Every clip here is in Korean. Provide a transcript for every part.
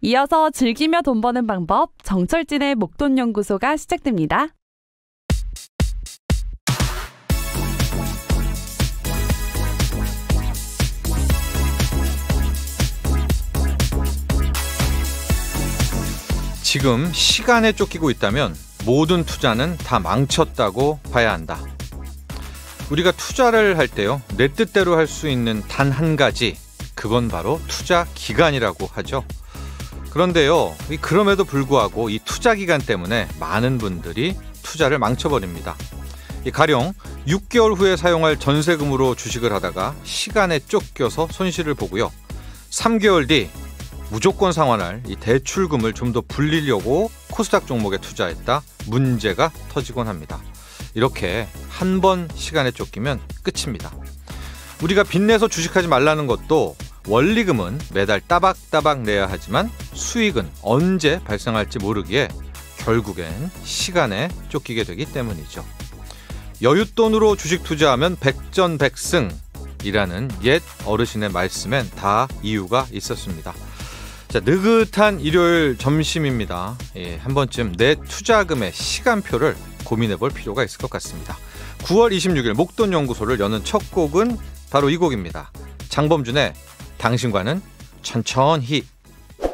이어서 즐기며 돈 버는 방법, 정철진의 목돈연구소가 시작됩니다. 지금 시간에 쫓기고 있다면 모든 투자는 다 망쳤다고 봐야 한다. 우리가 투자를 할 때요, 내 뜻대로 할 수 있는 단 한 가지, 그건 바로 투자 기간이라고 하죠. 그런데요, 그럼에도 불구하고 이 투자 기간 때문에 많은 분들이 투자를 망쳐버립니다. 가령 6개월 후에 사용할 전세금으로 주식을 하다가 시간에 쫓겨서 손실을 보고요, 3개월 뒤 무조건 상환할 이 대출금을 좀 더 불리려고 코스닥 종목에 투자했다 문제가 터지곤 합니다. 이렇게 한 번 시간에 쫓기면 끝입니다. 우리가 빚내서 주식하지 말라는 것도 원리금은 매달 따박따박 내야 하지만 수익은 언제 발생할지 모르기에 결국엔 시간에 쫓기게 되기 때문이죠. 여윳돈으로 주식 투자하면 백전백승이라는 옛 어르신의 말씀엔 다 이유가 있었습니다. 자, 느긋한 일요일 점심입니다. 한 번쯤 내 투자금의 시간표를 고민해 볼 필요가 있을 것 같습니다. 9월 26일 목돈연구소를 여는 첫 곡은 바로 이 곡입니다. 장범준의 당신과는 천천히.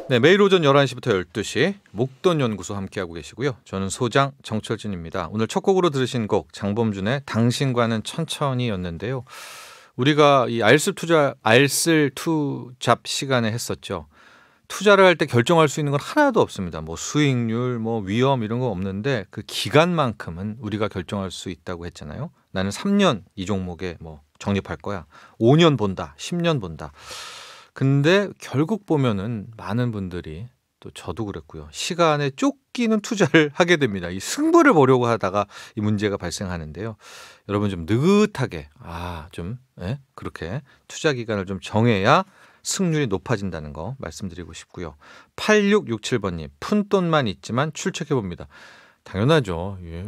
네, 매일 오전 11시부터 12시 목돈연구소 함께하고 계시고요. 저는 소장 정철진입니다. 오늘 첫 곡으로 들으신 곡 장범준의 당신과는 천천히였는데요. 우리가 이 알쓸투잡 시간에 했었죠. 투자를 할 때 결정할 수 있는 건 하나도 없습니다. 뭐 수익률, 뭐 위험 이런 거 없는데 그 기간만큼은 우리가 결정할 수 있다고 했잖아요. 나는 3년 이 종목에 뭐 적립할 거야. 5년 본다. 10년 본다. 근데 결국 보면은 많은 분들이, 또 저도 그랬고요, 시간에 쫓기는 투자를 하게 됩니다. 이 승부를 보려고 하다가 이 문제가 발생하는데요. 여러분 좀 느긋하게 그렇게 투자 기간을 좀 정해야 승률이 높아진다는 거 말씀드리고 싶고요. 8667번님, 푼돈만 있지만 출첵해봅니다. 당연하죠. 예.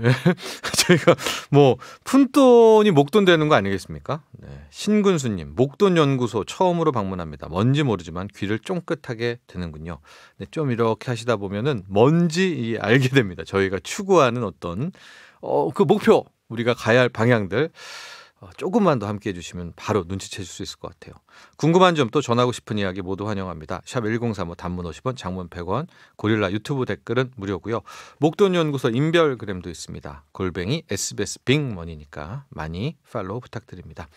저희가 뭐 푼돈이 목돈 되는 거 아니겠습니까? 네. 신근수님, 목돈연구소 처음으로 방문합니다. 뭔지 모르지만 귀를 쫑긋하게 되는군요. 네, 좀 이렇게 하시다 보면은 뭔지 알게 됩니다. 저희가 추구하는 어떤 그 목표, 우리가 가야 할 방향들 조금만 더 함께해 주시면 바로 눈치채실 수 있을 것 같아요. 궁금한 점, 또 전하고 싶은 이야기 모두 환영합니다. 샵 1035, 단문 50원, 장문 100원, 고릴라 유튜브 댓글은 무료고요. 목돈연구소 인별그램도 있습니다. @ SBS 빅머니니까 많이 팔로우 부탁드립니다.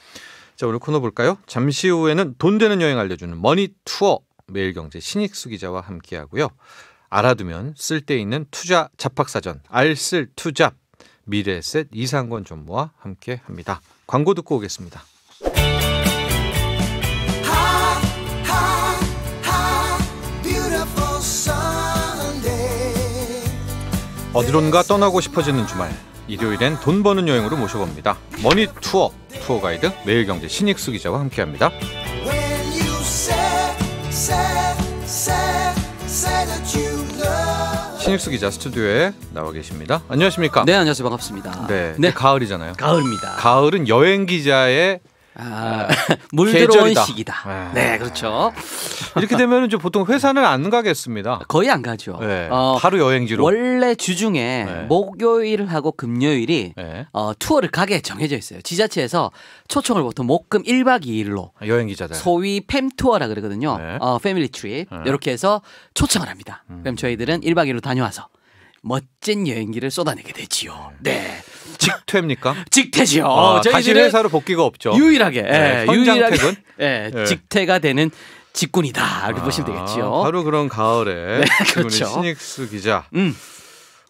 자, 오늘 코너 볼까요? 잠시 후에는 돈 되는 여행 알려주는 머니투어, 매일경제 신익수 기자와 함께하고요. 알아두면 쓸데있는 투자 잡학사전 알쓸투잡, 미래에셋 이상권 전무와 함께합니다. 광고 듣고 오겠습니다. 어디론가 떠나고 싶어지는 주말, 일요일엔 돈 버는 여행으로 모셔봅니다. 머니투어, 투어가이드 매일경제 신익수 기자와 함께합니다. 신익수 기자 스튜디오에 나와 계십니다. 안녕하십니까? 네, 안녕하세요. 반갑습니다. 네, 가을이잖아요. 가을입니다. 가을은 여행 기자의 물 들어온 시기다. 네, 그렇죠. 이렇게 되면 이제 보통 회사는 안 가겠습니다. 거의 안 가죠. 네, 하루 여행지로. 원래 주중에 목요일하고 금요일이 투어를 가게 정해져 있어요. 지자체에서 초청을 보통 목금 1박 2일로 여행 기자들, 소위 팸투어라 그러거든요. 패밀리 트립 이렇게 해서 초청을 합니다. 그럼 저희들은 1박 2일로 다녀와서 멋진 여행기를 쏟아내게 되지요. 네. 직퇴입니까? 직퇴죠. 다시 회사로 복귀가 없죠. 유일하게 현장퇴근? 직퇴가 되는 직군이다. 이렇게 보시면 되겠죠. 바로 그런 가을에 네, 그렇죠. 신익수 기자.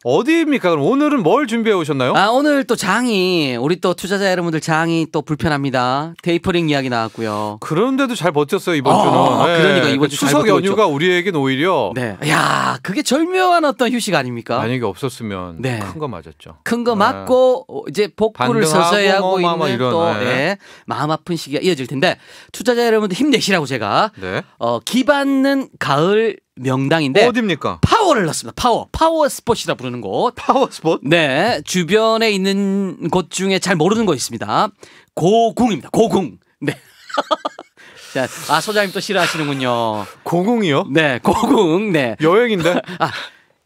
어디입니까? 그럼 오늘은 뭘 준비해 오셨나요? 오늘 또 장이, 우리 또 투자자 여러분들 장이 또 불편합니다. 테이퍼링 이야기 나왔고요. 그런데도 잘 버텼어요, 이번 주는. 그러니까 이번 주 추석 연휴가 우리에겐 오히려. 네. 야, 그게 절묘한 어떤 휴식 아닙니까? 만약에 없었으면 큰 거 맞았죠. 큰 거 맞고 이제 복구를 서서히 하고 있는 이런, 또 마음 아픈 시기가 이어질 텐데, 투자자 여러분들 힘내시라고 제가 기받는 가을 명당인데 어디입니까? 파워를 넣었습니다. 파워 스폿이라 부르는 곳. 파워 스폿? 네, 주변에 있는 곳 중에 잘 모르는 곳 있습니다. 고궁입니다. 고궁. 네. 자, 소장님 또 싫어하시는군요. 고궁이요? 네, 고궁. 네. 여행인데?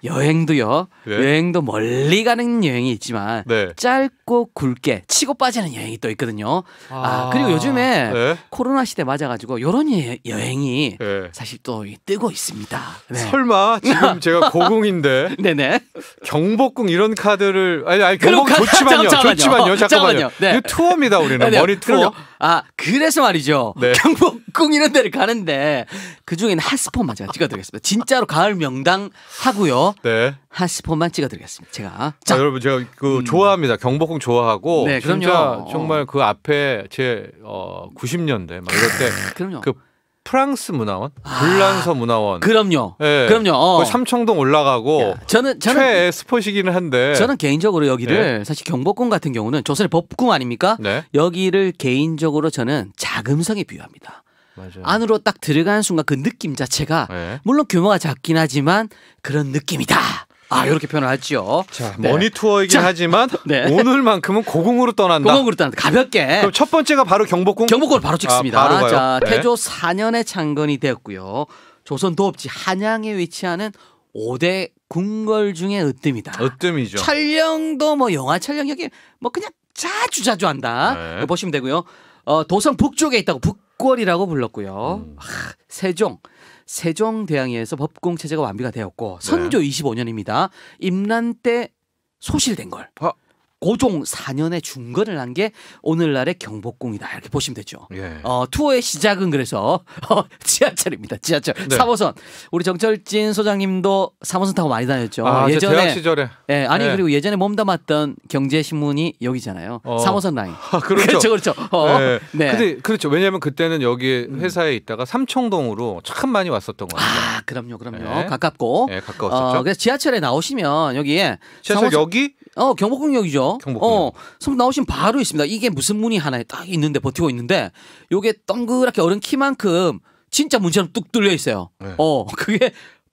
여행도요. 네. 여행도 멀리 가는 여행이 있지만 네. 짧고 굵게 치고 빠지는 여행이 또 있거든요. 그리고 요즘에 네. 코로나 시대 맞아가지고 이런 여행이 네. 사실 또 뜨고 있습니다. 네. 설마 지금 제가 고궁인데 네네. 경복궁 이런 카드를 아니 그럼 경복궁 좋지만요. 잠깐만요. 잠깐만요. 네. 이거 투어입니다 우리는 네, 머니 투어. 그럼요. 그래서 말이죠. 네. 경복궁 이런 데를 가는데 그 중에는 핫스폰만 제가 찍어드리겠습니다. 진짜로 가을 명당 하고요. 네. 핫스폰만 찍어드리겠습니다. 제가. 여러분 제가 좋아합니다. 경복궁 좋아하고 네, 그럼요. 진짜 정말 그 앞에 제 90년대 막 이럴 때 그럼요. 그 프랑스 문화원, 불란서 문화원. 그럼요. 네. 그럼요. 거기 삼청동 올라가고 저는 최애 스포시기는 한데 저는 개인적으로 여기를 사실 경복궁 같은 경우는 조선의 법궁 아닙니까? 네. 여기를 개인적으로 저는 자금성에 비유합니다. 맞아요. 안으로 딱 들어가는 순간 그 느낌 자체가 네. 물론 규모가 작긴 하지만 그런 느낌이다. 이렇게 표현을 하죠. 자, 네. 머니 투어이긴 하지만 네. 오늘만큼은 고궁으로 떠난다. 고궁으로 떠난다. 가볍게. 그럼 첫 번째가 바로 경복궁? 경복궁을 바로 찍습니다. 바로 가요? 자, 네. 태조 4년에 창건이 되었고요. 조선 도읍지 한양에 위치하는 5대 궁궐 중에 으뜸이다. 으뜸이죠. 촬영도 뭐 영화 촬영 여기 뭐 그냥 자주 한다. 네. 보시면 되고요. 도성 북쪽에 있다고 북궐이라고 불렀고요. 세종대왕에서 법궁 체제가 완비가 되었고 선조 25년입니다. 임란 때 소실된 걸. 고종 4년에 중건을 한 게 오늘날의 경복궁이다. 이렇게 보시면 되죠. 예. 투어의 시작은 그래서 지하철입니다. 지하철. 네. 3호선. 우리 정철진 소장님도 3호선 타고 많이 다녔죠. 예전에 대학 시절에. 네, 그리고 예전에 몸담았던 경제신문이 여기잖아요. 3호선 라인. 그렇죠. 그렇죠. 네. 네. 근데 그렇죠. 왜냐하면 그때는 여기 회사에 있다가 삼청동으로 참 많이 왔었던 것 같아요. 그럼요. 네. 가깝고. 네, 가까웠었죠. 그래서 지하철에 나오시면 여기에 지하철 여기? 경복궁역이죠. 경복궁역. 나오시면 바로 있습니다. 이게 무슨 문이 하나에 딱 있는데 버티고 있는데 요게 동그랗게 어른 키만큼 진짜 문처럼 뚝 뚫려 있어요. 네. 그게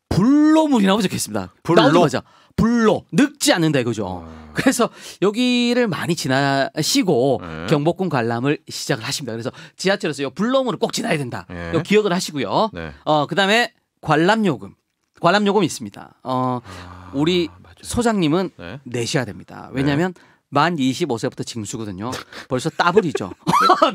불로문이라고 적혀있습니다. 불로? 나오자마자 불로 늙지 않는다 이거죠. 그래서 여기를 많이 지나시고 경복궁 관람을 시작을 하십니다. 그래서 지하철에서 요 불로문을 꼭 지나야 된다. 요 기억을 하시고요. 네. 그다음에 관람요금이 있습니다. 우리 소장님은 네. 내셔야 됩니다. 왜냐하면 만 25세부터 징수거든요. 벌써 따블이죠.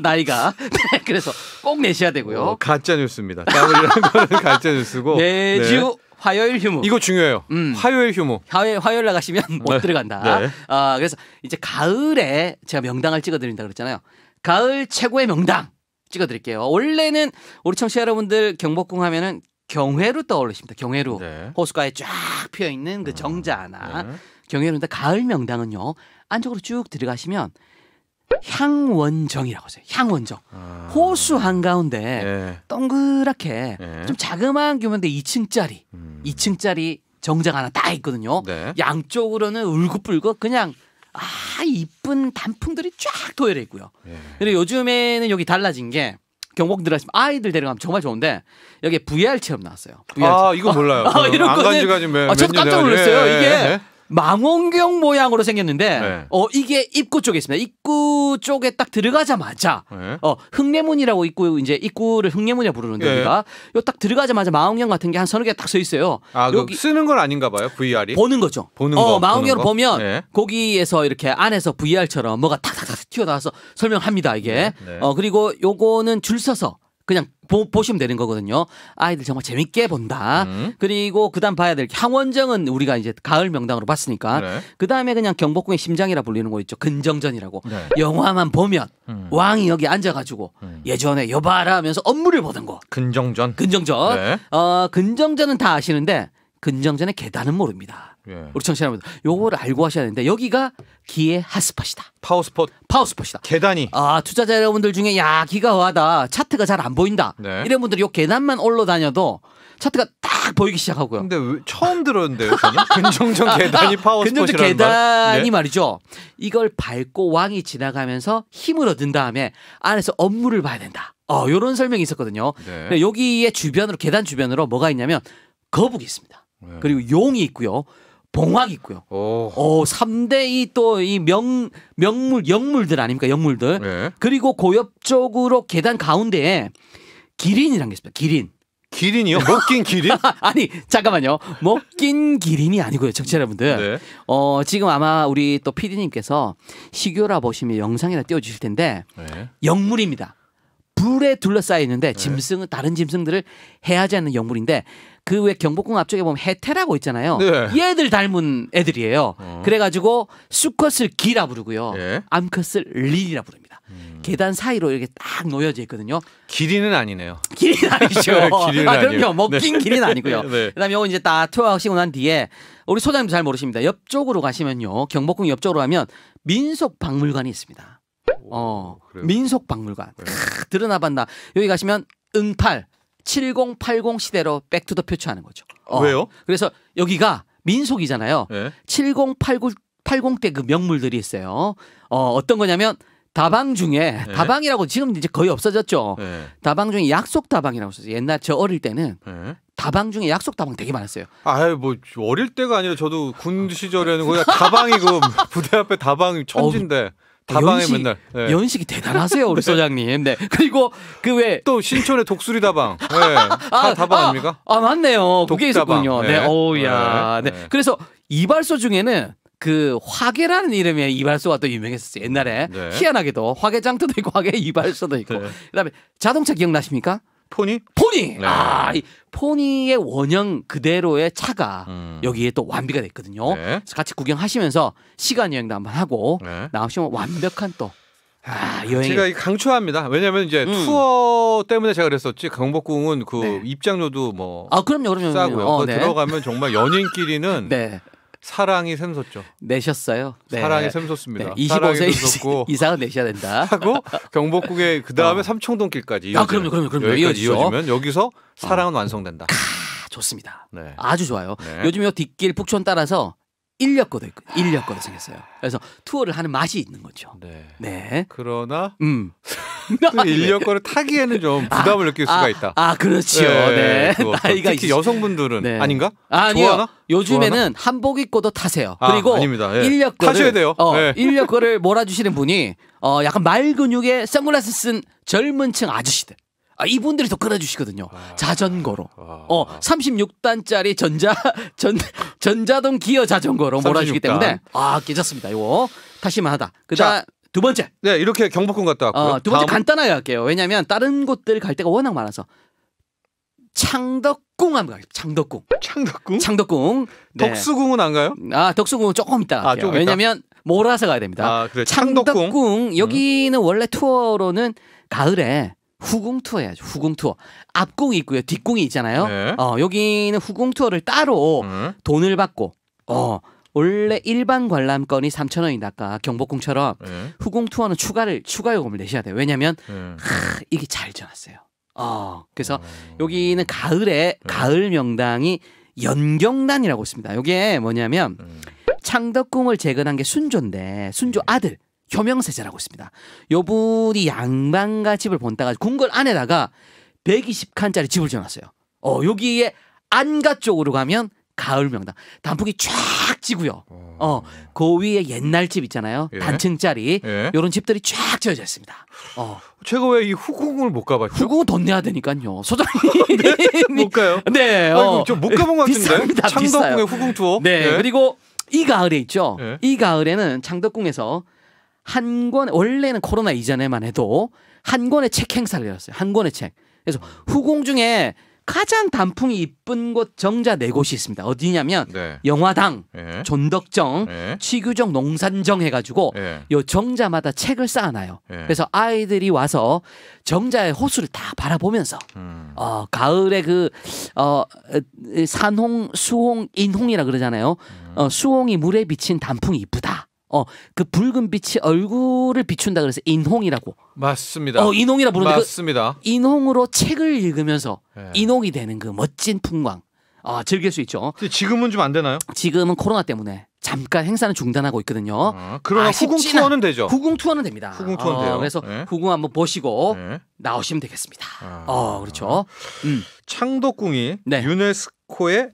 나이가. 네, 그래서 꼭 내셔야 되고요. 가짜 뉴스입니다. 따블이라는 거는 가짜 뉴스고. 매주 화요일 휴무. 이거 중요해요. 화요일 휴무. 화요일 나가시면 못 들어간다. 네. 그래서 이제 가을에 제가 명당을 찍어드린다 그랬잖아요. 가을 최고의 명당 찍어드릴게요. 원래는 우리 청취자 여러분들 경복궁 하면은 경회로 떠올리십니다. 경회로. 네. 호숫가에 쫙 피어있는 그 정자 하나. 경회로인데 가을 명당은요. 안쪽으로 쭉 들어가시면 향원정이라고 하세요. 향원정. 호수 한가운데 동그랗게 좀 자그마한 규모인데 2층짜리 정자가 하나 딱 있거든요. 네. 양쪽으로는 울긋불긋 그냥 이쁜 단풍들이 쫙 도열해 있고요. 그리고 요즘에는 여기 달라진 게 경복궁 들어가시면 아이들 데려가면 정말 좋은데 여기에 VR 체험 나왔어요. VR 이거 몰라요. 이런 안 거는 간지가 지금 몇 저도 년 깜짝 놀랐어요. 돼가지고. 이게 망원경 모양으로 생겼는데 네. 이게 입구 쪽에 있습니다. 입구 쪽에 딱 들어가자마자 흥례문이라고 입구를 흥례문이라고 부르는데 우리가 요 딱 들어가자마자 망원경 같은 게 한 서너 개 딱 서 있어요. 여기 쓰는 건 아닌가 봐요. VR이. 보는 거죠. 보는 거. 망원경을 보면 네. 거기에서 이렇게 안에서 VR처럼 뭐가 탁탁탁 튀어나와서 설명합니다. 이게. 네. 그리고 요거는 줄 서서 그냥 보시면 되는 거거든요. 아이들 정말 재밌게 본다. 그리고 그다음 봐야 될 게 향원정은 우리가 이제 가을 명당으로 봤으니까 그다음에 그냥 경복궁의 심장이라 불리는 거 있죠. 근정전이라고. 영화만 보면 왕이 여기 앉아가지고 예전에 여봐라 하면서 업무를 보던 거. 근정전. 네. 근정전은 다 아시는데 근정전의 계단은 모릅니다. 우리 청취자 여러분 요거를 알고 하셔야 되는데 여기가 기의 핫스팟이다. 파워스팟이다. 계단이. 투자자 여러분들 중에 기가 와다 차트가 잘 안 보인다. 이런 분들이 요 계단만 올라다녀도 차트가 딱 보이기 시작하고요. 근데 왜 처음 들었는데요, 저는? 근정전 계단이 파워스팟이라는 근정전 계단이 말이죠. 이걸 밟고 왕이 지나가면서 힘을 얻은 다음에 안에서 업무를 봐야 된다. 요런 설명이 있었거든요. 여기에 주변으로 계단 주변으로 뭐가 있냐면 거북이 있습니다. 그리고 용이 있고요. 봉황이 있고요. 3대 영물들 아닙니까? 영물들. 그리고 그 옆쪽으로 계단 가운데에 기린이라는 게 있습니다. 기린. 기린이요? 먹긴 기린? 아니 잠깐만요. 먹긴 기린이 아니고요, 청취자 여러분들. 네. 지금 아마 우리 또 PD님께서 시교라 보시면 영상에다 띄워주실 텐데 네. 영물입니다. 불에 둘러싸여 있는데 짐승은 다른 짐승들을 해하지 않는 영물인데 그 외 경복궁 앞쪽에 보면 해태라고 있잖아요. 네. 얘들 닮은 애들이에요. 그래가지고 수컷을 기라 부르고요. 네. 암컷을 릴이라 부릅니다. 계단 사이로 이렇게 딱 놓여져 있거든요. 기린은 아니네요. 기린 아니죠. 기린은 그럼요. 아니에요. 먹긴 기린 아니고요. 네. 그다음에 요거 이제 딱 투어하시고 난 뒤에 우리 소장님도 잘 모르십니다. 옆쪽으로 가시면요. 경복궁 옆쪽으로 가면 민속박물관이 있습니다. 그래요? 민속박물관. 네. 드러나봤나. 여기 가시면 응팔 7080 시대로 백투더 퓨처하는 거죠. 왜요? 그래서 여기가 민속이잖아요. 네. 7080 때 그 명물들이 있어요. 어떤 거냐면 다방 중에 네. 다방이라고 지금 이제 거의 없어졌죠. 네. 다방 중에 약속 다방이라고 있었어요. 옛날 저 어릴 때는 네. 다방 중에 약속 다방 되게 많았어요. 아유 뭐 어릴 때가 아니라 저도 군 시절에는 거기 다방이 그 부대 앞에 다방이 천지인데 다방에 맨날 네. 연식이 대단하세요 우리 소장님. 네. 그리고 그 외 또 신촌의 독수리 다방. 네. 다방 아닙니까? 맞네요. 그게 독다방. 있었군요. 네. 네. 오우야. 네. 네. 그래서 이발소 중에는 그 화계라는 이름의 이발소가 또 유명했었어요. 옛날에 네. 희한하게도 화계장터도 있고 화계 이발소도 있고. 네. 그다음에 자동차 기억나십니까? 포니? 포니. 네. 이 포니의 원형 그대로의 차가 여기에 또 완비가 됐거든요. 네. 그래서 같이 구경하시면서 시간 여행도 한번 하고 네. 나오시면 완벽한 또 여행. 제가 강추합니다. 왜냐하면 이제 투어 때문에 제가 그랬었지. 경복궁은 그 네. 입장료도 뭐 그럼요. 싸고요. 거기 네. 들어가면 정말 연인끼리는 네. 사랑이 샘솟죠. 내셨어요. 네. 사랑이 샘솟습니다. 네. 사랑이 25세 샘솟고 이상은 내셔야 된다. 하고 경복궁에 그 다음에 삼청동길까지 그럼요. 여기까지 이어지죠. 이어지면 여기서 사랑은 완성된다. 좋습니다. 네. 아주 좋아요. 네. 요즘 요 뒷길 북촌 따라서 인력거도 있고 인력거도 생겼어요. 그래서 투어를 하는 맛이 있는 거죠. 네. 네. 그러나 네. 인력거를 타기에는 좀 부담을 느낄 수가 있다. 그렇죠. 네. 그거. 나이가 특히 있으시- 여성분들은 네. 아닌가? 아니요. 좋아하나? 요즘에는 한복 입고도 타세요. 그리고 아닙니다. 예. 인력거를 타셔야 돼요. 네. 인력거를 몰아주시는 분이 약간 말 근육에 선글라스 쓴 젊은층 아저씨들. 이분들이 또 끌어주시거든요. 자전거로. 36단짜리 전자동 기어 자전거로 몰아주기 36단. 때문에 괜찮습니다. 이거 타실만하다. 그다음 두 번째. 네, 이렇게 경복궁 갔다 왔고요. 두 번째 다음은? 간단하게 할게요. 왜냐하면 다른 곳들 갈 데가 워낙 많아서 창덕궁 한번 가겠습니다. 창덕궁? 창덕궁. 네. 덕수궁은 안 가요? 덕수궁은 조금 이따 갈게요. 조금 이따? 왜냐하면 몰아서 가야 됩니다. 그래. 창덕궁 여기는 원래 투어로는 가을에 후궁 투어 해야죠. 후궁 투어. 앞궁이 있고요. 뒷궁이 있잖아요. 네. 여기는 후궁 투어를 따로 돈을 받고 원래 일반 관람권이 3,000원인데 아까 경복궁처럼 네. 후궁 투어는 추가 요금을 내셔야 돼요. 왜냐하면 네. 이게 잘 지어놨어요. 그래서 여기는 가을에 가을 명당이 연경단이라고 있습니다. 이게 뭐냐면 창덕궁을 재건한 게 순조인데 순조 아들 효명세자라고 있습니다. 요분이 양반가 집을 본다가 궁궐 안에다가 120칸짜리 집을 지어놨어요. 여기에 안가 쪽으로 가면 가을 명당 단풍이 쫙 지고요. 그 위에 옛날 집 있잖아요. 예. 단층짜리 예. 이런 집들이 쫙 지어져 있습니다. 제가 왜 이 후궁을 못 가봤죠? 후궁은 돈 내야 되니까요. 소장님 못 가요? 네, 좀 못 가본 것 같은데. 비쌉니다. 창덕궁의 후궁 투어. 네, 그리고 이 가을에 있죠. 네. 이 가을에는 창덕궁에서 한 권 원래는 코로나 이전에만 해도 한 권의 책 행사를 열었어요. 한 권의 책. 그래서 후궁 중에 가장 단풍이 이쁜 곳 정자 4곳이 있습니다. 어디냐면 네. 영화당, 예. 존덕정, 예. 취규정, 농산정 해가지고 예. 요 정자마다 책을 쌓아놔요. 예. 그래서 아이들이 와서 정자의 호수를 다 바라보면서 가을에 산홍, 수홍, 인홍이라 그러잖아요. 수홍이 물에 비친 단풍이 이쁘다. 그 붉은 빛이 얼굴을 비춘다 그래서 인홍이라고. 맞습니다. 인홍이라 부르는데 맞습니다. 인홍으로 책을 읽으면서 예. 인홍이 되는 그 멋진 풍광 즐길 수 있죠. 근데 지금은 좀 안 되나요? 지금은 코로나 때문에 잠깐 행사는 중단하고 있거든요. 그러나 후궁 아쉽지만 투어는 되죠. 후궁 투어는 됩니다. 후궁 투어는 돼요. 그래서 예. 후궁 한번 보시고 예. 나오시면 되겠습니다. 그렇죠. 창덕궁이 네. 유네스코의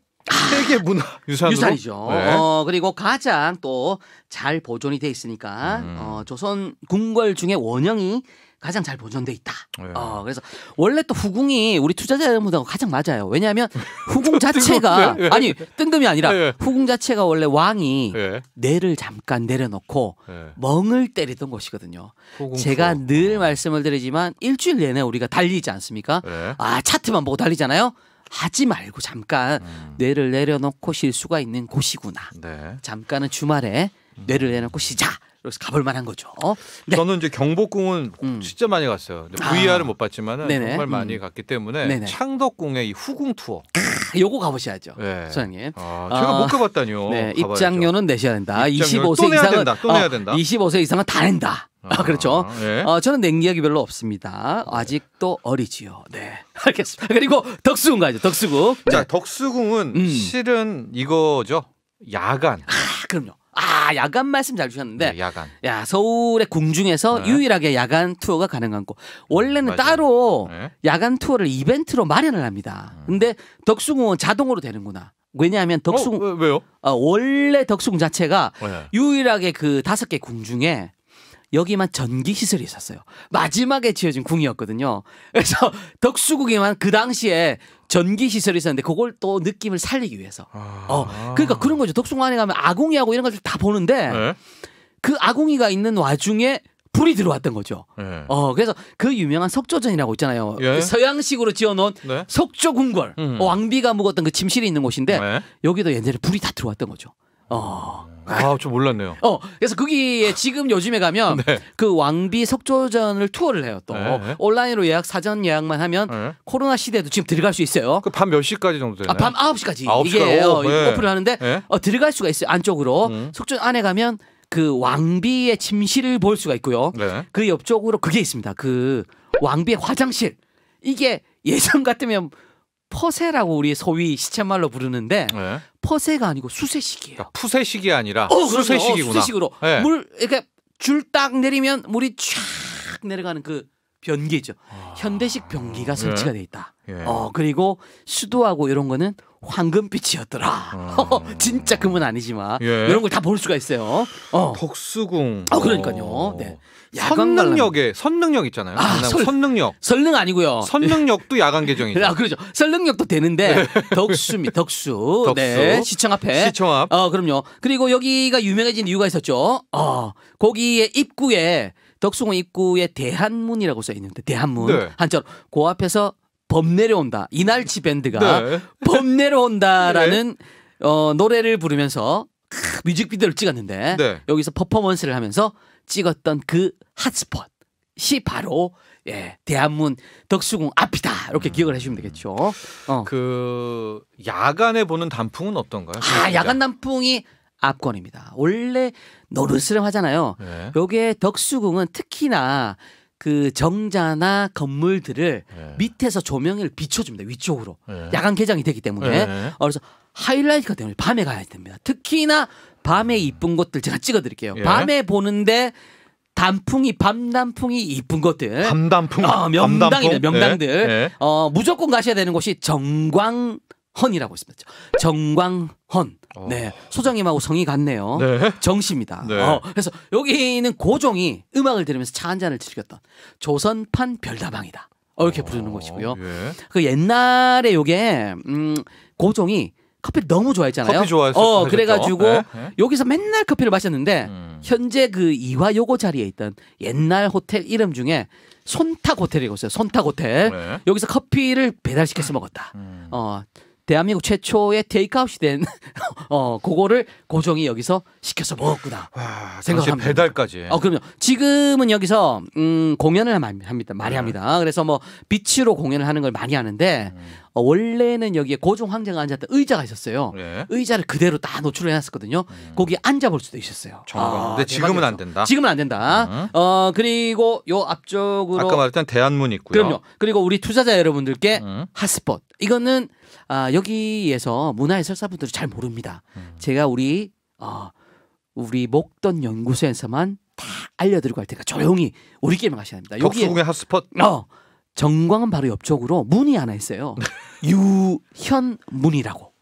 세계 문화 유산으로 유산이죠. 네. 그리고 가장 또 잘 보존이 돼 있으니까 조선 궁궐 중에 원형이 가장 잘 보존돼 있다. 네. 그래서 원래 또 후궁이 우리 투자자 여러분들하고 가장 맞아요. 왜냐하면 후궁 자체가 아니 뜬금이 아니라 후궁 자체가 원래 왕이 뇌를 잠깐 내려놓고 멍을 때리던 곳이거든요. 제가 늘 말씀을 드리지만 일주일 내내 우리가 달리지 않습니까? 차트만 보고 달리잖아요. 하지 말고 잠깐 뇌를 내려놓고 쉴 수가 있는 곳이구나. 잠깐은 주말에 뇌를 내려놓고 쉬자. 그래서 가볼 만한 거죠. 네. 저는 이제 경복궁은 진짜 많이 갔어요. VR을 못 봤지만은 정말 많이 갔기 때문에 창덕궁의 이 후궁 투어. 요거 가보셔야죠, 소장님. 제가 못 가봤다니요. 네, 입장료는 내셔야 된다. 25세 또 내야 이상은 된다. 또 내야 된다. 25세 이상은 다 낸다. 그렇죠. 저는 낸 기억이 별로 없습니다. 아직도 어리지요. 네, 알겠습니다. 그리고 덕수궁 가죠. 덕수궁. 자, 덕수궁은 실은 이거죠. 야간. 그럼요. 야간 말씀 잘 주셨는데. 네, 야간. 서울의 궁 중에서 유일하게 야간 투어가 가능한 곳. 원래는 따로 야간 투어를 이벤트로 마련을 합니다. 근데 덕수궁은 자동으로 되는구나. 왜냐하면 덕수궁 왜요? 원래 덕수궁 자체가 유일하게 그 5개 궁 중에 여기만 전기 시설이 있었어요. 마지막에 지어진 궁이었거든요. 그래서 덕수궁에만 그 당시에 전기 시설이 있었는데 그걸 또 느낌을 살리기 위해서. 그러니까 그런 거죠. 덕수궁 안에 가면 아궁이하고 이런 것들 다 보는데 그 아궁이가 있는 와중에 불이 들어왔던 거죠. 그래서 그 유명한 석조전이라고 있잖아요. 그 서양식으로 지어놓은 석조궁궐. 왕비가 묵었던 그 침실이 있는 곳인데 여기도 옛날에 불이 다 들어왔던 거죠. 좀 몰랐네요. 그래서 거기에 지금 요즘에 가면 그 왕비 석조전을 투어를 해요. 또 온라인으로 사전 예약만 하면 코로나 시대에도 지금 들어갈 수 있어요. 그 밤 몇 시까지 정도 되나요? 밤 9시까지 이게 오픈을 하는데 들어갈 수가 있어요. 안쪽으로 석조전 안에 가면 그 왕비의 침실을 볼 수가 있고요. 그 옆쪽으로 그게 있습니다. 그 왕비의 화장실. 이게 예전 같으면 퍼세라고 우리 소위 시쳇말로 부르는데 퍼세가 아니고 수세식이에요. 그러니까 푸세식이 아니라 수세식이구나. 수세식으로 물 이렇게 줄 딱 내리면 물이 쫙 내려가는 그 변기죠. 현대식 변기가 설치가 돼 있다. 그리고 수도하고 이런 거는 황금빛이었더라. 진짜 금은 아니지만 이런 걸 다 볼 수가 있어요. 덕수궁. 그러니까요. 네. 선릉역에 선릉역 있잖아요. 선릉역. 설릉 아니고요. 선릉역도 야간 개정이죠. 그렇죠. 설릉역도 되는데 덕수입니다. 덕수. 네. 시청 앞에. 시청 앞. 그럼요. 그리고 여기가 유명해진 이유가 있었죠. 거기에 입구에 덕수궁 입구에 대한문이라고 써 있는데 대한문 한자로 그 앞에서 범 내려온다. 이날치 밴드가 범 내려온다라는 노래를 부르면서 뮤직비디오를 찍었는데 여기서 퍼포먼스를 하면서 찍었던 그 핫스폿이 바로 대한문 덕수궁 앞이다. 이렇게 기억을 해주시면 되겠죠. 그 야간에 보는 단풍은 어떤가요? 야간 단풍이 압권입니다. 원래 노르스름하잖아요. 요게 덕수궁은 특히나 그 정자나 건물들을 밑에서 조명을 비춰줍니다. 위쪽으로. 야간 개장이 되기 때문에. 그래서 하이라이트가 되면 밤에 가야 됩니다. 특히나 밤에 이쁜 곳들 제가 찍어드릴게요. 밤에 보는데 밤 단풍이 이쁜 곳들. 밤단풍. 명당이네, 명당들. 무조건 가셔야 되는 곳이 정광헌이라고 있습니다. 정광헌. 소장님하고 성이 같네요. 정씨입니다. 그래서 여기는 고종이 음악을 들으면서 차 한 잔을 즐겼던 조선판 별다방이다. 이렇게 부르는 것이고요. 그 옛날에 요게 고종이 커피를 너무 좋아했잖아요. 커피 좋아했어. 그래가지고 여기서 맨날 커피를 마셨는데 현재 그 이화요고 자리에 있던 옛날 호텔 이름 중에 손탁 호텔이라고 있어요. 손탁 호텔. 여기서 커피를 배달시켜서 먹었다. 대한민국 최초의 테이크아웃이 된 그거를 고종이 여기서 시켜서 먹었구나 생각합니다. 배달까지. 그럼요. 지금은 여기서 공연을 많이 합니다. 그래서 뭐 빛으로 공연을 하는 걸 많이 하는데 원래는 여기에 고종 황제가 앉았던 의자가 있었어요. 의자를 그대로 다 노출을 해놨었거든요. 거기에 앉아볼 수도 있었어요. 근데 지금은 안 된다. 지금은 안 된다. 그리고 요 앞쪽으로 아까 말했던 대한문 있고요. 그럼요. 그리고 우리 투자자 여러분들께 핫스폿. 이거는 여기에서 문화해설사분들이 잘 모릅니다. 제가 우리 목돈 연구소에서만 다 알려드리고 할 테니까 조용히 우리끼리만 가셔야 합니다. 덕수궁의 핫스폿. 정광은 바로 옆쪽으로 문이 하나 있어요. 유현문이라고.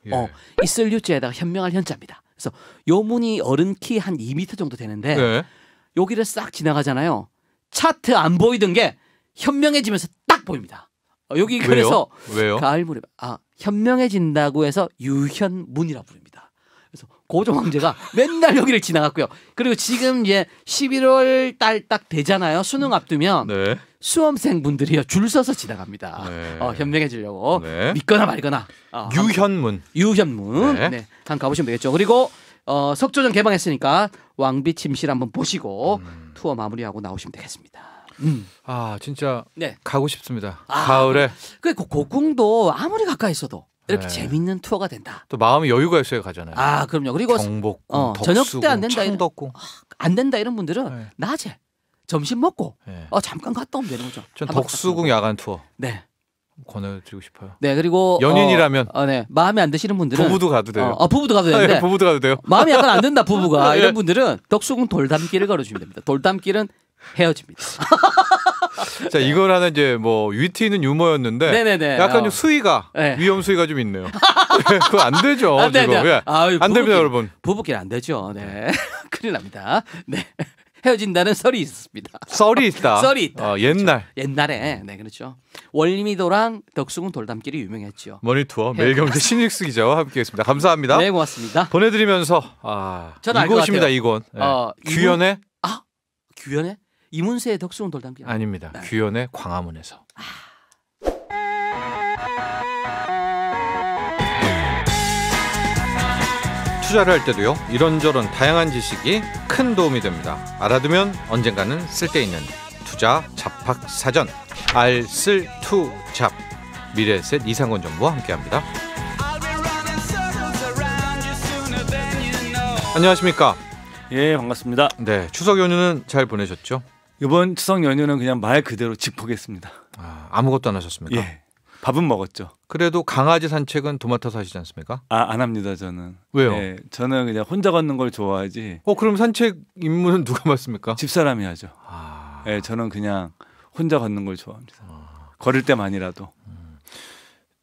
있을 유자에다가 현명할 현자입니다. 그래서 요 문이 어른 키 한 2m 정도 되는데 여기를 싹 지나가잖아요. 차트 안 보이던 게 현명해지면서 딱 보입니다. 여기 그래서 왜요? 가을 무렵 현명해진다고 해서 유현문이라고 부릅니다. 그래서 고종 황제가 맨날 여기를 지나갔고요. 그리고 지금 이제 11월 달 딱 되잖아요. 수능 앞두면 네. 수험생분들이요 줄 서서 지나갑니다. 네. 현명해지려고 네. 믿거나 말거나. 유현문. 유현문. 네. 네. 한번 가보시면 되겠죠. 그리고 석조전 개방했으니까 왕비 침실 한번 보시고 투어 마무리하고 나오시면 되겠습니다. 아 진짜 네. 가고 싶습니다. 가을에 그 고궁도 아무리 가까이 있어도 이렇게 네. 재밌는 투어가 된다. 또 마음이 여유가 있어야 가잖아요. 아 그럼요. 그리고 경복궁, 저녁 덕수궁, 때 안 된다. 창덕궁. 안 된다 이런 분들은 네. 낮에 점심 먹고 네. 잠깐 갔다 오면 되는 거죠. 전 한번 덕수궁 갔다 야간 투어 네. 권해드리고 싶어요. 네 그리고 연인이라면 네. 마음에 안 드시는 분들은 부부도 가도 돼요. 부부도 가도 되는데 부부도 가도 돼요. 마음이 약간 안 든다 부부가 네. 이런 분들은 덕수궁 돌담길을 걸어주면 됩니다. 돌담길은 헤어집니다. 자 이건 하나 이제 뭐 위트 있는 유머였는데 네네네. 약간 좀 수위가 네. 위험 수위가 좀 있네요. 그거 안 되죠. 안 돼, 지금. 안 돼. 예. 안 됩니다 여러분. 부부끼리 안 되죠. 네. 큰일 납니다. 네. 헤어진다는 설이 있습니다. 썰이 있다. 썰이 있다. 옛날 옛날에 네 그렇죠. 월미도랑 덕수궁 돌담길이 유명했죠. 머니투어 매일경제 신익수 기자와 함께했습니다. 감사합니다. 네 고맙습니다. 보내드리면서 저는 알것 이곳입니다. 같아요. 이곳 네. 이문- 규현의 규현의 이문세의 덕수궁 돌담길 아닙니다. 네. 규현의 광화문에서. 투자를 할 때도요. 이런저런 다양한 지식이 큰 도움이 됩니다. 알아두면 언젠가는 쓸데있는 투자 잡학 사전 알쓸투잡 미래에셋 이상권 정보와 함께합니다. 안녕하십니까? 예, 반갑습니다. 네, 추석 연휴는 잘 보내셨죠? 이번 추석 연휴는 그냥 말 그대로 직폭했습니다. 아무것도 안 하셨습니까? 예, 밥은 먹었죠. 그래도 강아지 산책은 도맡아서 하시지 않습니까? 안 합니다, 저는. 왜요? 예, 저는 그냥 혼자 걷는 걸 좋아하지. 그럼 산책 임무는 누가 맡습니까? 집사람이 하죠. 아, 예, 저는 그냥 혼자 걷는 걸 좋아합니다. 걸을 때만이라도.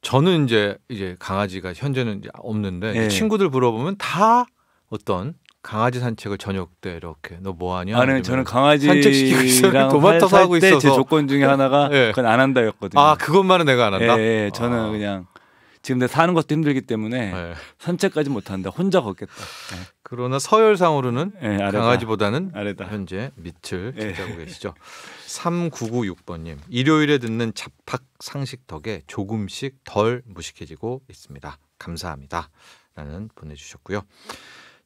저는 이제 강아지가 현재는 이제 없는데 예. 친구들 물어보면 다 어떤 강아지 산책을 저녁 때 이렇게 너 뭐 하냐? 아니, 저는 산책시키고 있어요. 강아지랑 도맡아서 하고 살때 제 있어서. 조건 중에 하나가 예. 그건 안 한다였거든요. 아, 그것만은 내가 안 한다. 예, 저는 그냥 지금 내가 사는 것도 힘들기 때문에 예. 산책까지 못 한다. 혼자 걷겠다. 그러나 서열상으로는 예, 아래다. 강아지보다는 아래다. 현재 밑을 예. 차지하고 계시죠. 3996번님 일요일에 듣는 잡학 상식 덕에 조금씩 덜 무식해지고 있습니다. 감사합니다. 라는 보내주셨고요.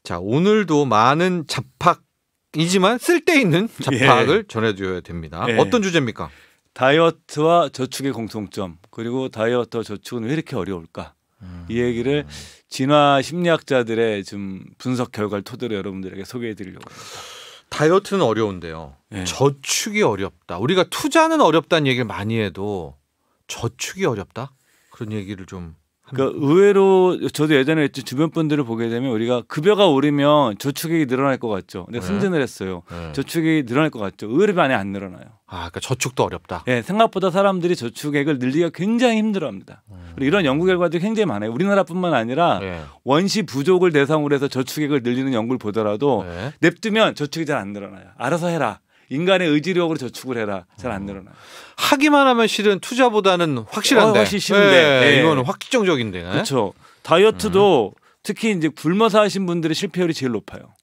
자 오늘도 많은 잡학이지만 쓸데있는 잡학을 전해드려야 됩니다. 예. 어떤 주제입니까? 다이어트와 저축의 공통점 그리고 다이어트와 저축은 왜 이렇게 어려울까 이 얘기를 진화 심리학자들의 좀 분석 결과를 토대로 여러분들에게 소개해드리려고 합니다. 다이어트는 어려운데요. 예. 저축이 어렵다. 우리가 투자는 어렵다는 얘기를 많이 해도 저축이 어렵다? 그런 얘기를 좀 그러니까 의외로 저도 예전에 했죠. 주변 분들을 보게 되면 우리가 급여가 오르면 저축액이 늘어날 것 같죠. 근데 네. 승진을 했어요. 네. 저축액이 늘어날 것 같죠. 의외로 많이 안 늘어나요. 그러니까 저축도 어렵다. 예, 생각보다 사람들이 저축액을 늘리기가 굉장히 힘들어합니다. 그리고 이런 연구 결과들이 굉장히 많아요. 우리나라뿐만 아니라 네. 원시 부족을 대상으로 해서 저축액을 늘리는 연구를 보더라도 네. 냅두면 저축이 잘 안 늘어나요. 알아서 해라. 인간의 의지력으로 저축을 해라. 잘 안 늘어나요. 하기만 하면 실은 투자보다는 확실한데. 훨씬 쉬운데. 네, 네. 이거는 확정적인데. 그렇죠. 다이어트도 특히 이제 굶어서 하신 분들의 실패율이 제일 높아요.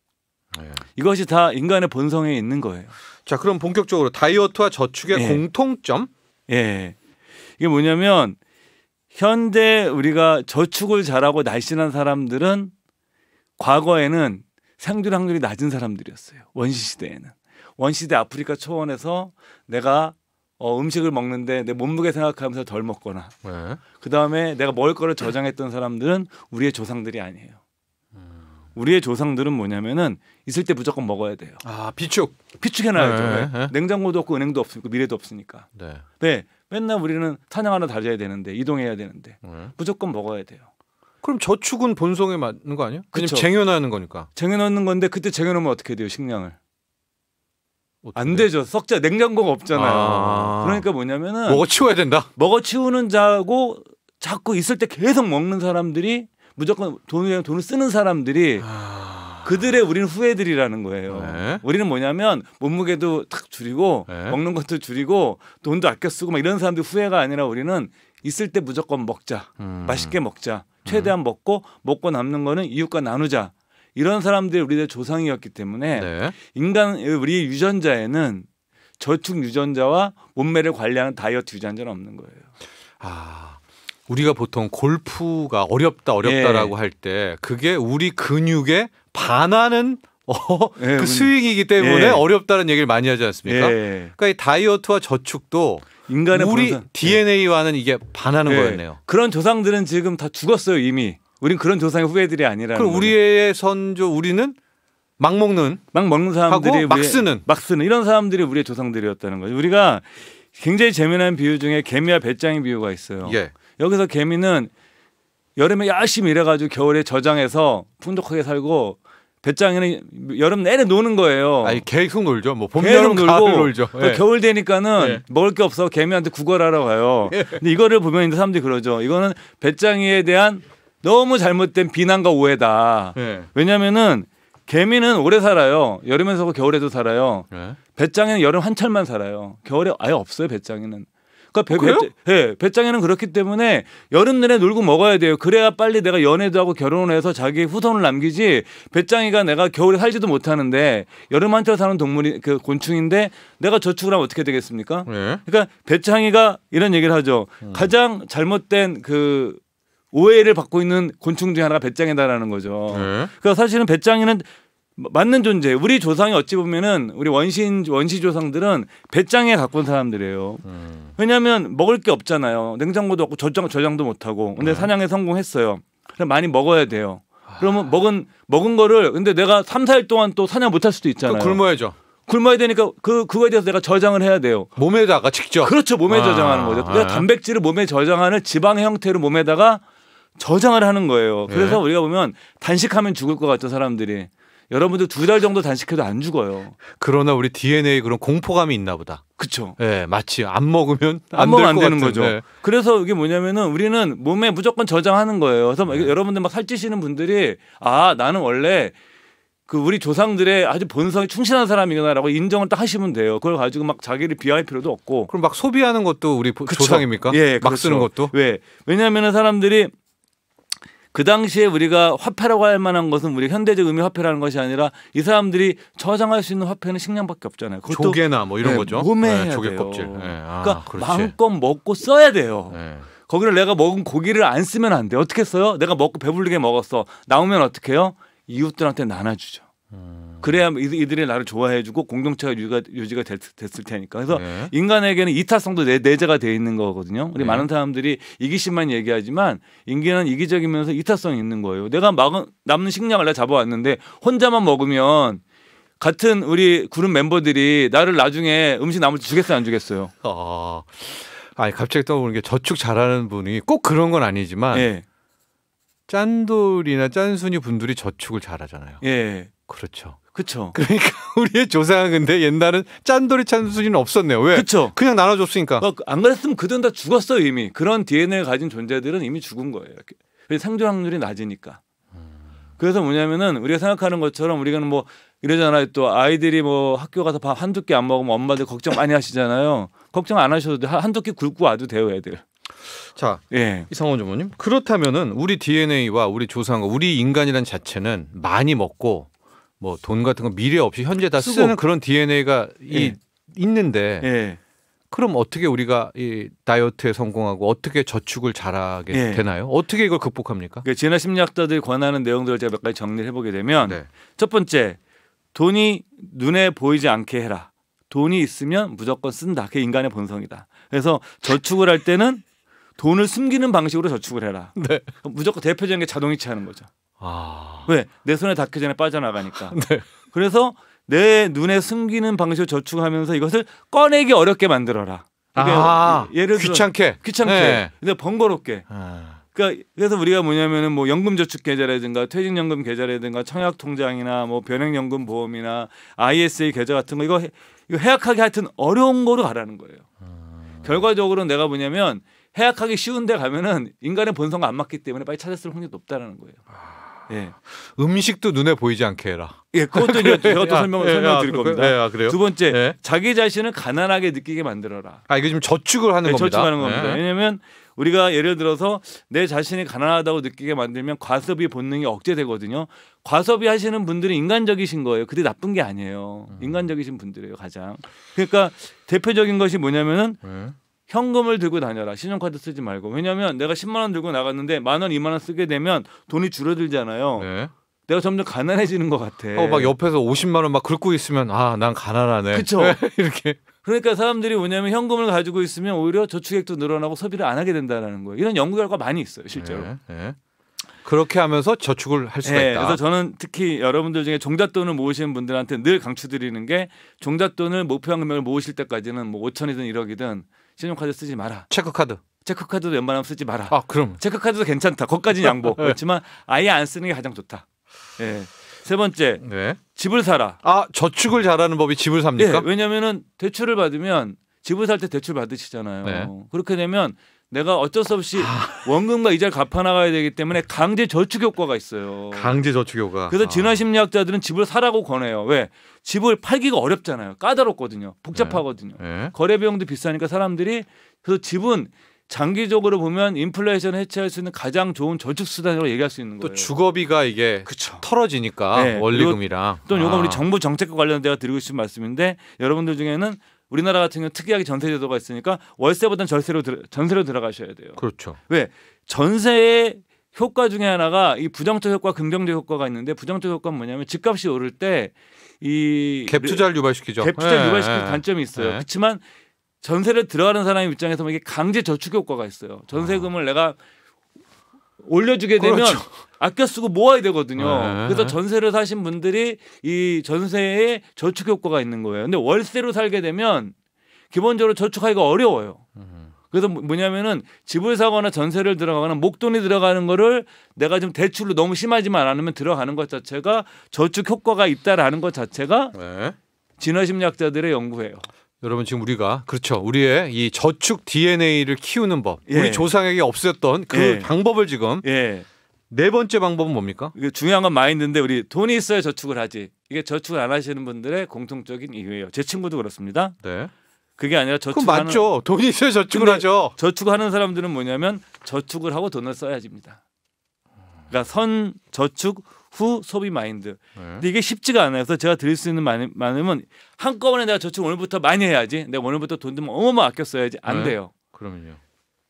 네. 이것이 다 인간의 본성에 있는 거예요. 자, 그럼 본격적으로 다이어트와 저축의 네. 공통점. 예. 이게 뭐냐면 현대 우리가 저축을 잘하고 날씬한 사람들은 과거에는 생존 확률이 낮은 사람들이었어요. 원시 시대에는. 원시대 아프리카 초원에서 내가 음식을 먹는데 내 몸무게 생각하면서 덜 먹거나 네. 그다음에 내가 먹을 거를 저장했던 사람들은 우리의 조상들이 아니에요. 우리의 조상들은 뭐냐면은 있을 때 무조건 먹어야 돼요. 비축. 비축해놔야죠. 네, 네. 냉장고도 없고 은행도 없으니까 미래도 없으니까. 네. 네, 맨날 우리는 사냥하러 다녀야 되는데 이동해야 되는데 네. 무조건 먹어야 돼요. 그럼 저축은 본성에 맞는 거 아니에요? 왜냐면 그쵸. 쟁여놓는 거니까. 쟁여놓는 건데 그때 쟁여놓으면 어떻게 돼요? 식량을 안 돼요? 되죠. 썩자 냉장고가 없잖아요. 그러니까 뭐냐면은 먹어 치워야 된다. 먹어치우는 자고 자꾸 있을 때 계속 먹는 사람들이 무조건 돈을 쓰는 사람들이 그들의 우리는 후예들이라는 거예요. 네. 우리는 뭐냐면 몸무게도 탁 줄이고 네. 먹는 것도 줄이고 돈도 아껴 쓰고 막 이런 사람들 후예가 아니라 우리는 있을 때 무조건 먹자. 맛있게 먹자. 최대한 먹고 남는 거는 이웃과 나누자. 이런 사람들이 우리의 조상이었기 때문에 네. 우리 유전자에는 저축 유전자와 몸매를 관리하는 다이어트 유전자는 없는 거예요. 우리가 보통 골프가 어렵다라고 할 때 그게 우리 근육에 반하는 그 스윙이기 때문에 어렵다는 얘기를 많이 하지 않습니까? 그러니까 이 다이어트와 저축도 인간의 우리 DNA와는 이게 반하는 거였네요. 그런 조상들은 지금 다 죽었어요 이미. 우린 그런 조상의 후예들이 아니라는 그럼 우리의 선조 우리는 막 먹는 사람들이 막 쓰는 이런 사람들이 우리의 조상들이었다는 거죠. 우리가 굉장히 재미난 비유 중에 개미와 배짱이 비유가 있어요. 예. 여기서 개미는 여름에 열심히 일해가지고 겨울에 저장해서 풍족하게 살고 배짱이는 여름 내내 노는 거예요. 아니 계속 놀죠. 뭐 봄, 여름, 가을 놀죠. 예. 겨울 되니까는 먹을 게 없어 개미한테 구걸하러 가요. 근데 이거를 보면 이제 사람들이 그러죠. 이거는 배짱이에 대한 너무 잘못된 비난과 오해다. 왜냐면은 개미는 오래 살아요. 여름에 살고 겨울에도 살아요. 배짱이는 여름 한철만 살아요. 겨울에 아예 없어요. 배짱이는. 그러니까 배짱이는 그렇기 때문에 여름 내내 놀고 먹어야 돼요. 그래야 빨리 내가 연애도 하고 결혼을 해서 자기 후손을 남기지. 배짱이가 내가 겨울에 살지도 못하는데 여름 한철 사는 동물이 그 곤충인데 내가 저축을 하면 어떻게 되겠습니까? 그러니까 배짱이가 이런 얘기를 하죠. 가장 잘못된 그 오해를 받고 있는 곤충 중에 하나가 배짱이다라는 거죠. 그러니까 사실은 배짱이는 맞는 존재. 우리 조상이 어찌 보면은 우리 원시 조상들은 배짱이에 가까운 사람들이에요. 왜냐하면 먹을 게 없잖아요. 냉장고도 없고 저장도 못 하고. 근데 사냥에 성공했어요. 그럼 많이 먹어야 돼요. 그러면 먹은 거를 근데 내가 3, 4일 동안 또 사냥 못 할 수도 있잖아요. 굶어야죠. 굶어야 되니까 그거에 대해서 내가 저장을 해야 돼요. 몸에다가 직접. 그렇죠. 몸에 저장하는 거죠. 내가 단백질을 몸에 저장하는 지방의 형태로 몸에다가 저장을 하는 거예요. 그래서 우리가 보면 단식하면 죽을 것 같은 사람들이 여러분들 2달 정도 단식해도 안 죽어요. 그러나 우리 DNA 그런 공포감이 있나 보다. 그렇죠. 네, 마치 안 먹으면 안 되는 거죠. 그래서 이게 뭐냐면은 우리는 몸에 무조건 저장하는 거예요. 그래서 여러분들 막 살찌시는 분들이 나는 원래 그 우리 조상들의 아주 본성에 충실한 사람이구나라고 인정을 딱 하시면 돼요. 그걸 가지고 막 자기를 비하할 필요도 없고. 그럼 막 소비하는 것도 우리 조상입니까? 예, 막 그렇죠. 쓰는 것도? 왜냐하면은 사람들이 그 당시에 우리가 화폐라고 할 만한 것은 우리 현대적 의미 화폐라는 것이 아니라 이 사람들이 저장할 수 있는 화폐는 식량밖에 없잖아요. 그것도 조개나 뭐 이런 거죠. 몸에 해야 조개 돼요. 껍질. 그러니까 그렇지. 마음껏 먹고 써야 돼요. 거기를 내가 먹은 고기를 안 쓰면 안 돼. 어떻게 써요? 내가 먹고 배부르게 먹었어. 나오면 어떻게 해요? 이웃들한테 나눠주죠. 그래야 이들이 나를 좋아해주고 공동체가 유지가 됐을 테니까. 그래서 인간에게는 이타성도 내재가 돼 있는 거거든요. 우리 많은 사람들이 이기심만 얘기하지만 인간은 이기적이면서 이타성이 있는 거예요. 내가 남는 식량을 내가 잡아왔는데 혼자만 먹으면 같은 우리 그룹 멤버들이 나를 나중에 음식 남을 때 주겠어요, 안 주겠어요? 아니 갑자기 떠오르는 게 저축 잘하는 분이 꼭 그런 건 아니지만 짠돌이나 짠순이 분들이 저축을 잘하잖아요. 그렇죠. 그렇죠. 그러니까 우리의 조상은 근데 옛날은 짠돌이 짠순이는 없었네요. 왜? 그렇죠. 그냥 나눠줬으니까. 안 그랬으면 그들은 다 죽었어요 이미. 그런 DNA를 가진 존재들은 이미 죽은 거예요. 생존 확률이 낮으니까. 그래서 뭐냐면은 우리가 생각하는 것처럼 우리가 뭐 이러잖아요. 또 아이들이 뭐 학교 가서 밥 한두 끼 안 먹으면 엄마들 걱정 많이 하시잖아요. 걱정 안 하셔도 돼. 한두 끼 굶고 와도 돼요, 애들. 자, 이상원 전무님. 그렇다면은 우리 DNA와 우리 조상과 우리 인간이란 자체는 많이 먹고 뭐 돈 같은 거 미래 없이 현재 다 쓰는 그런 DNA가 있는데 그럼 어떻게 우리가 이 다이어트에 성공하고 어떻게 저축을 잘하게 되나요? 어떻게 이걸 극복합니까? 그러니까 진화 심리학자들이 권하는 내용들을 제가 몇 가지 정리를 해보게 되면 첫 번째, 돈이 눈에 보이지 않게 해라. 돈이 있으면 무조건 쓴다. 그게 인간의 본성이다. 그래서 저축을 할 때는 돈을 숨기는 방식으로 저축을 해라. 무조건 대표적인 게 자동이체 하는 거죠. 왜? 내 손에 닿기 전에 빠져나가니까. 그래서 내 눈에 숨기는 방식으로 저축하면서 이것을 꺼내기 어렵게 만들어라. 예를 들어 귀찮게. 근데 번거롭게. 그러니까 그래서 우리가 뭐냐면은 뭐 연금저축 계좌라든가 퇴직연금 계좌라든가 청약통장이나 뭐 변액연금 보험이나 ISA 계좌 같은 거 이거 해약하게 하여튼 어려운 거로 가라는 거예요. 결과적으로 내가 뭐냐면 해약하기 쉬운 데 가면은 인간의 본성과 안 맞기 때문에 빨리 찾았을 확률이 높다라는 거예요. 예. 음식도 눈에 보이지 않게 해라. 예, 그것도 이제 제가 또 설명드릴 겁니다. 그래요? 두 번째, 예. 자기 자신을 가난하게 느끼게 만들어라. 이거 지금 저축을 하는 네, 겁니다. 저축하는 겁니다. 예. 왜냐하면 우리가 예를 들어서 내 자신이 가난하다고 느끼게 만들면 과소비 본능이 억제되거든요. 과소비 하시는 분들은 인간적이신 거예요. 그게 나쁜 게 아니에요. 인간적이신 분들이에요, 가장. 그러니까 대표적인 것이 뭐냐면은 현금을 들고 다녀라. 신용카드 쓰지 말고. 왜냐하면 내가 10만 원 들고 나갔는데 10,000원, 20,000원 쓰게 되면 돈이 줄어들잖아요. 네. 내가 점점 가난해지는 것 같아. 막 옆에서 50만 원 막 긁고 있으면 난 가난하네. 그렇죠. 이렇게. 그러니까 사람들이 뭐냐면 현금을 가지고 있으면 오히려 저축액도 늘어나고 소비를 안 하게 된다는 거예요. 이런 연구 결과 많이 있어요, 실제로. 네. 그렇게 하면서 저축을 할 수가 있다. 그래서 저는 특히 여러분들 중에 종잣돈을 모으시는 분들한테 늘 강추드리는 게 종잣돈을 목표한 금액을 모으실 때까지는 뭐 5천이든 1억이든 신용카드 쓰지 마라. 체크카드. 체크카드도 웬만하면 쓰지 마라. 그럼. 체크카드도 괜찮다. 거기까지는 양보. 그렇지만 아예 안 쓰는 게 가장 좋다. 예. 세 번째, 집을 사라. 저축을 잘하는 법이 집을 삽니까? 왜냐하면은 대출을 받으면 집을 살 때 대출 받으시잖아요. 네. 그렇게 되면 내가 어쩔 수 없이 원금과 이자를 갚아 나가야 되기 때문에 강제 저축 효과가 있어요. 강제 저축 효과. 그래서 진화 심리학자들은 집을 사라고 권해요. 왜? 집을 팔기가 어렵잖아요. 까다롭거든요. 복잡하거든요. 거래 비용도 비싸니까 사람들이 그래서 집은 장기적으로 보면 인플레이션 해체할 수 있는 가장 좋은 저축 수단으로 얘기할 수 있는 거예요. 또 주거비가 이게 그쵸. 털어지니까 원리금이랑. 또 요건 우리 정부 정책과 관련된 제가 드리고 싶은 말씀인데 여러분들 중에는 우리나라 같은 경우는 특이하게 전세 제도가 있으니까 월세보다는 전세로 들어가셔야 돼요. 그렇죠. 왜? 전세의 효과 중에 하나가 이 부정적 효과, 긍정적 효과가 있는데 부정적 효과는 뭐냐면 집값이 오를 때 이 갭 투자를 유발시키죠. 갭 투자를 유발시키는 단점이 있어요. 그렇지만 전세를 들어가는 사람의 입장에서 이게 강제 저축 효과가 있어요. 전세금을 내가 올려주게 되면 그렇죠. 아껴 쓰고 모아야 되거든요. 그래서 전세를 사신 분들이 이 전세에 저축 효과가 있는 거예요. 근데 월세로 살게 되면 기본적으로 저축하기가 어려워요. 그래서 뭐냐면은 집을 사거나 전세를 들어가거나 목돈이 들어가는 거를 내가 좀 대출로 너무 심하지만 않으면 들어가는 것 자체가 저축 효과가 있다라는 것 자체가 진화 심리학자들의 연구예요. 여러분 지금 우리가 우리의 이 저축 DNA를 키우는 법, 우리 조상에게 없었던 그 방법을 지금 네 번째 방법은 뭡니까? 이게 중요한 건 마인드인데 우리 돈이 있어야 저축을 하지. 이게 저축을 안 하시는 분들의 공통적인 이유예요. 제 친구도 그렇습니다. 네. 그게 아니라 그럼 맞죠. 돈이 있어야 저축을 하죠. 저축하는 사람들은 뭐냐면 저축을 하고 돈을 써야지입니다. 그러니까 선 저축 후 소비 마인드. 근데 이게 쉽지가 않아요. 그래서 제가 드릴 수 있는 많으면 한꺼번에 내가 저축 오늘부터 많이 해야지. 내가 오늘부터 돈 좀 어마어마 아껴 써야지. 안 돼요. 그러면요.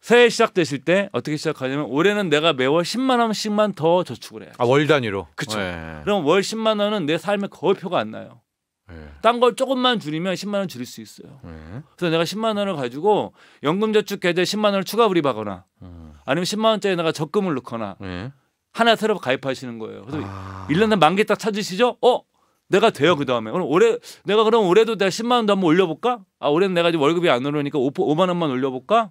새해 시작되실 때 어떻게 시작하냐면 올해는 내가 매월 10만 원씩만 더 저축을 해요. 월 단위로. 그렇죠. 그럼 월 10만 원은 내 삶에 거의 표가 안 나요. 딴 걸 조금만 줄이면 10만 원 줄일 수 있어요. 그래서 내가 10만 원을 가지고 연금저축 계좌에 10만 원을 추가 불입하거나 아니면 10만 원짜리 내가 적금을 넣거나 하나 새로 가입하시는 거예요. 그래서 1년에 만개 딱 찾으시죠? 내가 돼요. 그 다음에 그럼 그럼 올해도 내가 10만 원도 한번 올려볼까? 올해는 내가 이제 월급이 안 오르니까 5만 원만 올려볼까?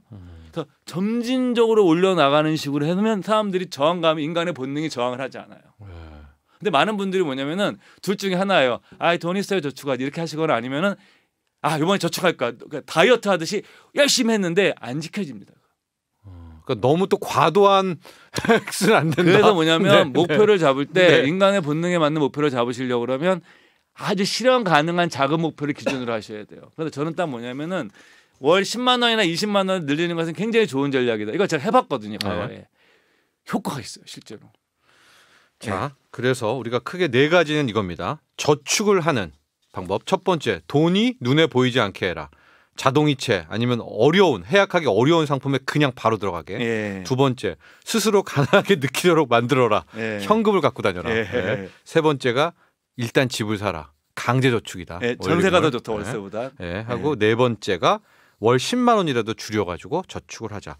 그래서 점진적으로 올려나가는 식으로 해놓으면 사람들이 저항감이 인간의 본능이 저항을 하지 않아요. 근데 많은 분들이 뭐냐면은 둘 중에 하나예요. 돈 있어요 저축하지 이렇게 하시거나 아니면은 이번에 저축할까 그러니까 다이어트 하듯이 열심히 했는데 안 지켜집니다. 그러니까 너무 또 과도한 액수는 안 된다. 그래서 뭐냐면 목표를 잡을 때 인간의 본능에 맞는 목표를 잡으시려고 그러면 아주 실현 가능한 작은 목표를 기준으로 하셔야 돼요. 그래서 저는 딱 뭐냐면은 월 10만 원이나 20만 원을 늘리는 것은 굉장히 좋은 전략이다. 이거 제가 해봤거든요. 과거에. 효과가 있어요. 실제로. 자, 그래서 우리가 크게 네 가지는 이겁니다. 저축을 하는 방법. 첫 번째, 돈이 눈에 보이지 않게 해라. 자동이체 아니면 해약하기 어려운 상품에 그냥 바로 들어가게. 두 번째, 스스로 가난하게 느끼도록 만들어라. 현금을 갖고 다녀라. 세 번째가 일단 집을 사라. 강제 저축이다. 전세가 더 좋다 월세보다. 하고 네 번째가 월 10만 원이라도 줄여가지고 저축을 하자.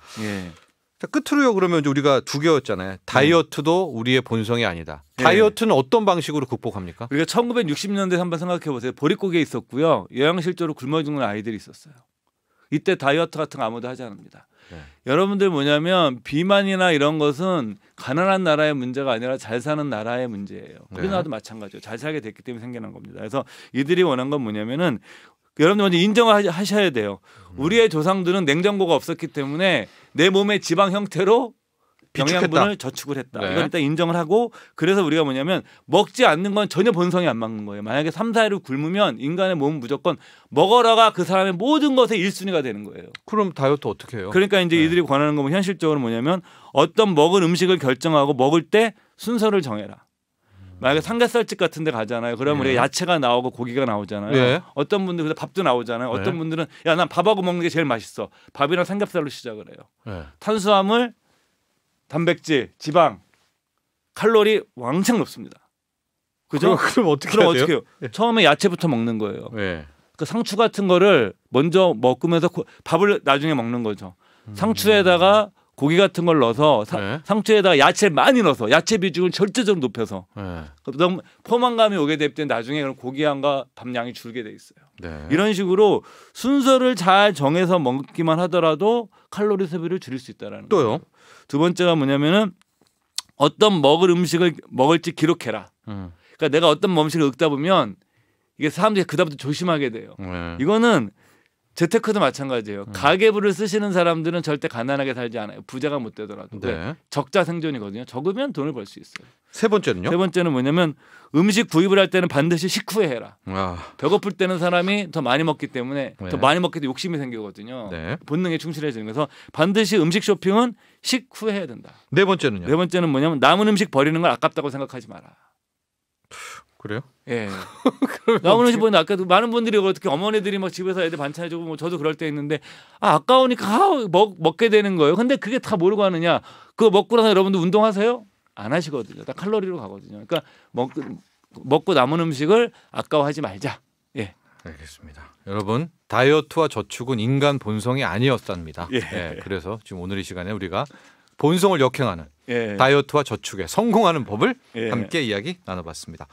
자, 끝으로요. 그러면 이제 우리가 두 개였잖아요. 다이어트도 우리의 본성이 아니다. 다이어트는 어떤 방식으로 극복합니까? 우리가 1960년대 한번 생각해 보세요. 보릿고개에 있었고요. 영양실조로 굶어 죽는 아이들이 있었어요. 이때 다이어트 같은 거 아무도 하지 않습니다. 여러분들 뭐냐면 비만이나 이런 것은 가난한 나라의 문제가 아니라 잘 사는 나라의 문제예요. 우리나라도 마찬가지예요. 잘 살게 됐기 때문에 생겨난 겁니다. 그래서 이들이 원한 건 뭐냐면은 여러분들 먼저 인정하셔야 돼요. 우리의 조상들은 냉장고가 없었기 때문에 내 몸의 지방 형태로 비축했다. 영양분을 저축을 했다. 네. 이건 일단 인정을 하고 그래서 우리가 뭐냐면 먹지 않는 건 전혀 본성이 안 맞는 거예요. 만약에 3, 4일을 굶으면 인간의 몸은 무조건 먹어라가 그 사람의 모든 것의 1순위가 되는 거예요. 그럼 다이어트 어떻게 해요? 그러니까 이제 네. 이들이 권하는 건 현실적으로 뭐냐면 어떤 먹을 음식을 결정하고 먹을 때 순서를 정해라. 만약에 삼겹살집 같은 데 가잖아요. 그러면 네. 우리가 야채가 나오고 고기가 나오잖아요. 네. 어떤 분들은 밥도 나오잖아요. 어떤 네. 분들은 야, 난 밥하고 먹는 게 제일 맛있어. 밥이랑 삼겹살로 시작을 해요. 네. 탄수화물, 단백질, 지방, 칼로리 왕창 높습니다. 그죠? 그럼 어떻게 그럼 해야 돼요? 어떻게 해요? 네. 처음에 야채부터 먹는 거예요. 네. 그 상추 같은 거를 먼저 먹으면서 밥을 나중에 먹는 거죠. 상추에다가 고기 같은 걸 넣어서 네. 상추에다가 야채를 많이 넣어서 야채 비중을 절대적으로 높여서 네. 그다음 포만감이 오게 될 때 나중에 그럼 고기양과 밥량이 줄게 돼 있어요. 네. 이런 식으로 순서를 잘 정해서 먹기만 하더라도 칼로리 소비를 줄일 수 있다라는 또요? 거예요. 두 번째가 뭐냐면은 어떤 먹을 음식을 먹을지 기록해라. 그러니까 내가 어떤 음식을 읽다 보면 이게 사람들이 그다음부터 조심하게 돼요. 네. 이거는 재테크도 마찬가지예요. 가계부를 쓰시는 사람들은 절대 가난하게 살지 않아요. 부자가 못 되더라도. 네. 적자 생존이거든요. 적으면 돈을 벌 수 있어요. 세 번째는요? 세 번째는 뭐냐면 음식 구입을 할 때는 반드시 식후에 해라. 아, 배고플 때는 사람이 더 많이 먹기 때문에 네. 더 많이 먹게 돼 욕심이 생기거든요. 네. 본능에 충실해지는 거서 반드시 음식 쇼핑은 식후에 해야 된다. 네 번째는요? 네 번째는 뭐냐면 남은 음식 버리는 걸 아깝다고 생각하지 마라. 그래요? 예. 남은 음식 보는데 아까 많은 분들이 어떻게 어머니들이 막 집에서 애들 반찬 해주고 뭐 저도 그럴 때 있는데 아까우니까 먹게 되는 거예요. 근데 그게 다 모르고 하느냐? 그거 먹고 나서 여러분들 운동하세요? 안 하시거든요. 다 칼로리로 가거든요. 그러니까 먹고 남은 음식을 아까워하지 말자. 예. 알겠습니다. 여러분 다이어트와 저축은 인간 본성이 아니었답니다. 예. 예, 그래서 지금 오늘 이 시간에 우리가 본성을 역행하는 예. 다이어트와 저축에 성공하는 법을 예. 함께 이야기 나눠봤습니다.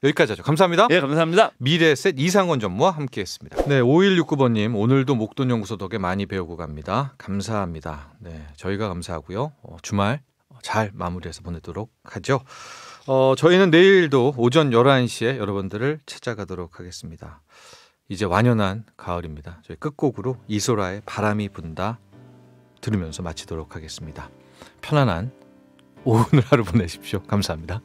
여기까지 하죠. 감사합니다. 예, 감사합니다. 미래셋 이상원 전무와 함께했습니다. 네, 5169번님 오늘도 목돈연구소 덕에 많이 배우고 갑니다. 감사합니다. 네, 저희가 감사하고요. 주말 잘 마무리해서 보내도록 하죠. 저희는 내일도 오전 11시에 여러분들을 찾아가도록 하겠습니다. 이제 완연한 가을입니다. 저희 끝곡으로 이소라의 바람이 분다 들으면서 마치도록 하겠습니다. 편안한 오늘 하루 보내십시오. 감사합니다.